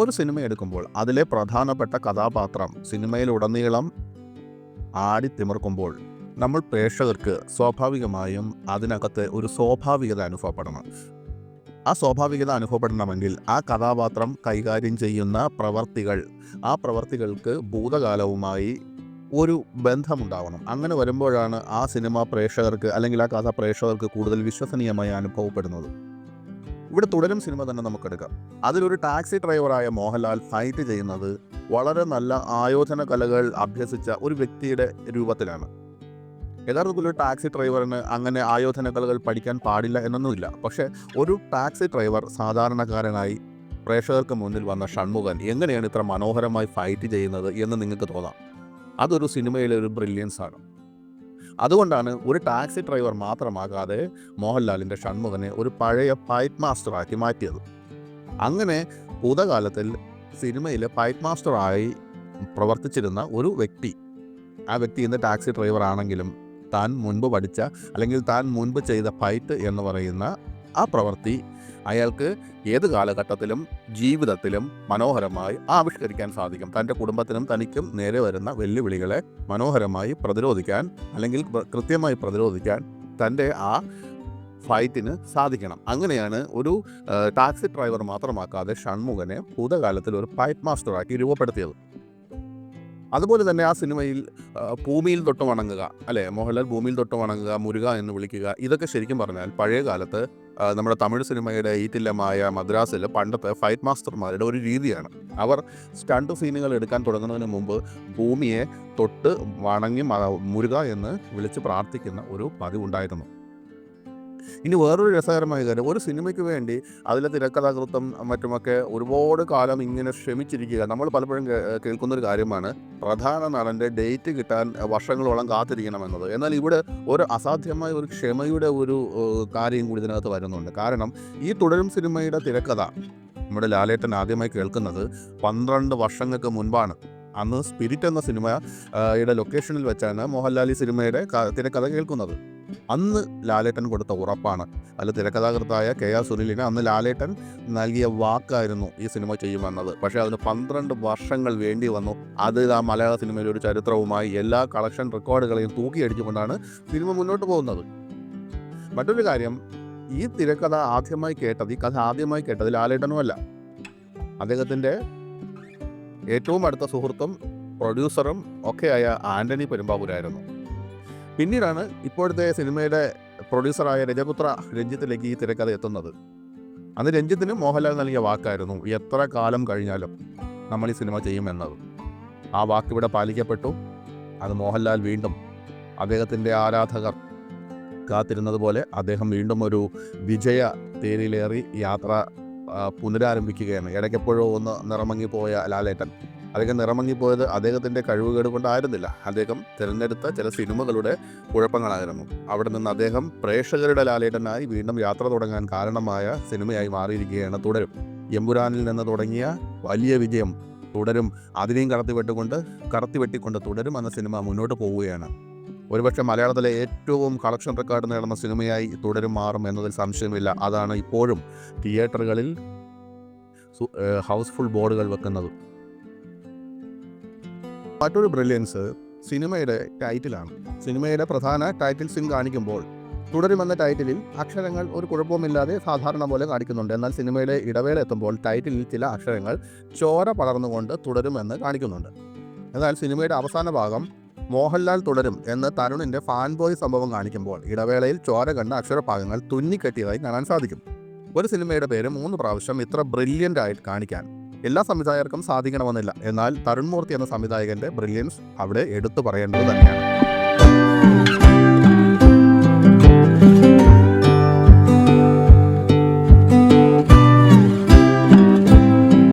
ഒരു സിനിമ എടുക്കുമ്പോൾ അതിലെ പ്രധാനപ്പെട്ട കഥാപാത്രം സിനിമയിലുടനീളം ആടിത്തിമിർക്കുമ്പോൾ നമ്മൾ പ്രേക്ഷകർക്ക് സ്വാഭാവികമായും അതിനകത്ത് ഒരു സ്വാഭാവികത അനുഭവപ്പെടണം. ആ സ്വാഭാവികത അനുഭവപ്പെടണമെങ്കിൽ ആ കഥാപാത്രം കൈകാര്യം ചെയ്യുന്ന പ്രവർത്തികൾ, ആ പ്രവർത്തികൾക്ക് ഭൂതകാലവുമായി ഒരു ബന്ധമുണ്ടാവണം. അങ്ങനെ വരുമ്പോഴാണ് ആ സിനിമ പ്രേക്ഷകർക്ക് അല്ലെങ്കിൽ ആ കഥ പ്രേക്ഷകർക്ക് കൂടുതൽ വിശ്വസനീയമായി അനുഭവപ്പെടുന്നത്. ഇവിടെ തുടരും സിനിമ തന്നെ നമുക്കെടുക്കാം. അതിലൊരു ടാക്സി ഡ്രൈവറായ മോഹൻലാൽ ഫൈറ്റ് ചെയ്യുന്നത് വളരെ നല്ല ആയോധന കലകൾ അഭ്യസിച്ച ഒരു വ്യക്തിയുടെ രൂപത്തിലാണ്. യഥാർത്ഥത്തിൽ ഒരു ടാക്സി ഡ്രൈവറിന് അങ്ങനെ ആയോധന കലകൾ പഠിക്കാൻ പാടില്ല എന്നൊന്നുമില്ല. പക്ഷേ ഒരു ടാക്സി ഡ്രൈവർ സാധാരണക്കാരനായി പ്രേക്ഷകർക്ക് മുന്നിൽ വന്ന ഷൺമുഖൻ എങ്ങനെയാണ് ഇത്ര മനോഹരമായി ഫൈറ്റ് ചെയ്യുന്നത് എന്ന് നിങ്ങൾക്ക് തോന്നാം. അതൊരു സിനിമയിലെ ഒരു ബ്രില്യൻസ് ആണ്. അതുകൊണ്ടാണ് ഒരു ടാക്സി ഡ്രൈവർ മാത്രമാകാതെ മോഹൻലാലിൻ്റെ ഷൺമുഖനെ ഒരു പഴയ ഫൈറ്റ് മാസ്റ്ററാക്കി മാറ്റിയത്. അങ്ങനെ ഭൂതകാലത്തിൽ സിനിമയിലെ ഫൈറ്റ് മാസ്റ്ററായി പ്രവർത്തിച്ചിരുന്ന ഒരു വ്യക്തി, ആ വ്യക്തി ഇന്ന് ടാക്സി ഡ്രൈവർ ആണെങ്കിലും താൻ മുൻപ് പഠിച്ച അല്ലെങ്കിൽ താൻ മുൻപ് ചെയ്ത ഫൈറ്റ് എന്ന് പറയുന്ന ആ പ്രവൃത്തി അയാൾക്ക് ഏത് കാലഘട്ടത്തിലും ജീവിതത്തിലും മനോഹരമായി ആവിഷ്കരിക്കാൻ സാധിക്കും. തൻ്റെ കുടുംബത്തിനും തനിക്കും നേരെ വരുന്ന വെല്ലുവിളികളെ മനോഹരമായി പ്രതിരോധിക്കാൻ അല്ലെങ്കിൽ കൃത്യമായി പ്രതിരോധിക്കാൻ തൻ്റെ ആ ഫൈറ്റിന് സാധിക്കണം. അങ്ങനെയാണ് ഒരു ടാക്സി ഡ്രൈവർ മാത്രമാക്കാതെ ഷൺമുഖനെ ഭൂതകാലത്തിൽ ഒരു ഫൈറ്റ് മാസ്റ്ററാക്കി രൂപപ്പെടുത്തിയത്. അതുപോലെ തന്നെ ആ സിനിമയിൽ ഭൂമിയിൽ തൊട്ട് വണങ്ങുക, അല്ലേ, മോഹൻലാൽ ഭൂമിയിൽ തൊട്ട് വണങ്ങുക, മുരുക എന്ന് വിളിക്കുക, ഇതൊക്കെ ശരിക്കും പറഞ്ഞാൽ പഴയ കാലത്ത് നമ്മുടെ തമിഴ് സിനിമയുടെ ഈറ്റില്ലമായ മദ്രാസിൽ പണ്ടത്തെ ഫൈറ്റ് മാസ്റ്റർമാരുടെ ഒരു രീതിയാണ്. അവർ സ്റ്റണ്ട് സീനുകൾ എടുക്കാൻ തുടങ്ങുന്നതിന് മുമ്പ് ഭൂമിയെ തൊട്ട് വണങ്ങി മുരുക എന്ന് വിളിച്ച് പ്രാർത്ഥിക്കുന്ന ഒരു പതിവുണ്ടായിരുന്നു. ഇനി വേറൊരു രസകരമായ കാര്യം, ഒരു സിനിമയ്ക്ക് വേണ്ടി അതിലെ തിരക്കഥാകൃത്തും മറ്റുമൊക്കെ ഒരുപാട് കാലം ഇങ്ങനെ ശ്രമിച്ചിരിക്കുക. നമ്മൾ പലപ്പോഴും കേൾക്കുന്നൊരു കാര്യമാണ് പ്രധാന നടൻ്റെ ഡേറ്റ് കിട്ടാൻ വർഷങ്ങളോളം കാത്തിരിക്കണമെന്നത്. എന്നാൽ ഇവിടെ ഒരു അസാധ്യമായ ഒരു ക്ഷമയുടെ ഒരു കാര്യം കൂടി ഇതിനകത്ത് വരുന്നുണ്ട്. കാരണം ഈ തുടരും സിനിമയുടെ തിരക്കഥ നമ്മുടെ ലാലേട്ടൻ ആദ്യമായി കേൾക്കുന്നത് 12 വർഷങ്ങൾക്ക് മുൻപാണ്. അന്ന് സ്പിരിറ്റ് എന്ന സിനിമയുടെ ലൊക്കേഷനിൽ വെച്ചാണ് മോഹൻലാൽ ഈ സിനിമയുടെ തിരക്കഥ കേൾക്കുന്നത്. അന്ന് ലാലേട്ടൻ കൊടുത്ത ഉറപ്പാണ്. അതിൽ തിരക്കഥാകൃത്തായ KR സുനിലിന് അന്ന് ലാലേട്ടൻ നൽകിയ വാക്കായിരുന്നു ഈ സിനിമ ചെയ്യുമെന്നത്. പക്ഷേ അതിന് 12 വർഷങ്ങൾ വേണ്ടി വന്നു. അത് ആ മലയാള സിനിമയിലെ ഒരു ചരിത്രവുമായി എല്ലാ കളക്ഷൻ റെക്കോർഡുകളെയും തൂക്കിയടിച്ചുകൊണ്ടാണ് സിനിമ മുന്നോട്ട് പോകുന്നത്. മറ്റൊരു കാര്യം, ഈ തിരക്കഥ ഈ കഥ ആദ്യമായി കേട്ടത് ലാലേട്ടനുമല്ല, അദ്ദേഹത്തിൻ്റെ ഏറ്റവും അടുത്ത സുഹൃത്തും പ്രൊഡ്യൂസറും ഒക്കെയായ ആൻ്റണി പെരുമ്പാവൂരായിരുന്നു. പിന്നീടാണ് ഇപ്പോഴത്തെ സിനിമയുടെ പ്രൊഡ്യൂസറായ രഞ്ജിത്തിലേക്ക് ഈ തിരക്കഥ എത്തുന്നത്. അന്ന് രഞ്ജിത്തിന് മോഹൻലാൽ നൽകിയ വാക്കായിരുന്നു എത്ര കാലം കഴിഞ്ഞാലും നമ്മൾ ഈ സിനിമ ചെയ്യുമെന്നത്. ആ വാക്കിവിടെ പാലിക്കപ്പെട്ടു. അത് മോഹൻലാൽ വീണ്ടും അദ്ദേഹത്തിൻ്റെ ആരാധകർ കാത്തിരുന്നത് പോലെ അദ്ദേഹം വീണ്ടും ഒരു വിജയ തേരിലേറി യാത്ര പുനരാരംഭിക്കുകയാണ്. ഇടയ്ക്കെപ്പോഴോ ഒന്ന് നിറമങ്ങിപ്പോയ ലാലേട്ടൻ, അദ്ദേഹം നിറമങ്ങിപ്പോയത് അദ്ദേഹത്തിൻ്റെ കഴിവുകേട് കൊണ്ടായിരുന്നില്ല, അദ്ദേഹം തിരഞ്ഞെടുത്ത ചില സിനിമകളുടെ കുഴപ്പങ്ങളായിരുന്നു. അവിടെ നിന്ന് അദ്ദേഹം പ്രേക്ഷകരുടെ ലാലേട്ടനായി വീണ്ടും യാത്ര തുടങ്ങാൻ കാരണമായ സിനിമയായി മാറിയിരിക്കുകയാണ് തുടരും. എമ്പുരാനിൽ നിന്ന് തുടങ്ങിയ വലിയ വിജയം തുടരും അതിനെയും കടത്തിവെട്ടിക്കൊണ്ട് തുടരും എന്ന സിനിമ മുന്നോട്ട് പോവുകയാണ്. ഒരുപക്ഷെ മലയാളത്തിലെ ഏറ്റവും കളക്ഷൻ റെക്കോർഡ് നേടുന്ന സിനിമയായി തുടരും മാറും എന്നതിൽ സംശയമില്ല. അതാണ് ഇപ്പോഴും തിയേറ്ററുകളിൽ ഹൗസ്ഫുൾ ബോർഡുകൾ വെക്കുന്നത്. മറ്റൊരു ബ്രില്യൻസ് സിനിമയുടെ ടൈറ്റിലാണ്. സിനിമയുടെ പ്രധാന ടൈറ്റിൽ സീൻ കാണിക്കുമ്പോൾ തുടരുമെന്ന ടൈറ്റിലിൽ അക്ഷരങ്ങൾ ഒരു കുഴപ്പവുമില്ലാതെ സാധാരണ പോലെ കാണിക്കുന്നുണ്ട്. എന്നാൽ സിനിമയുടെ ഇടവേള എത്തുമ്പോൾ ടൈറ്റിലിൽ ചില അക്ഷരങ്ങൾ ചോര പടർന്നുകൊണ്ട് തുടരുമെന്ന് കാണിക്കുന്നുണ്ട്. എന്നാൽ സിനിമയുടെ അവസാന ഭാഗം മോഹൻലാൽ തുടരും എന്ന് തരുണിൻ്റെ ഫാൻ ബോയ് സംഭവം കാണിക്കുമ്പോൾ ഇടവേളയിൽ ചോര കണ്ട അക്ഷരഭാഗങ്ങൾ തുന്നിക്കെട്ടിയതായി കാണാൻ സാധിക്കും. ഒരു സിനിമയുടെ പേര് 3 പ്രാവശ്യം ഇത്ര ബ്രില്യൻ്റ് ആയിട്ട് കാണിക്കാൻ എല്ലാ സംവിധായകർക്കും സാധിക്കണമെന്നില്ല. എന്നാൽ തരുൺ മൂർത്തി എന്ന സംവിധായകൻ്റെ ബ്രില്യൻസ് അവിടെ എടുത്തു പറയേണ്ടത് തന്നെയാണ്.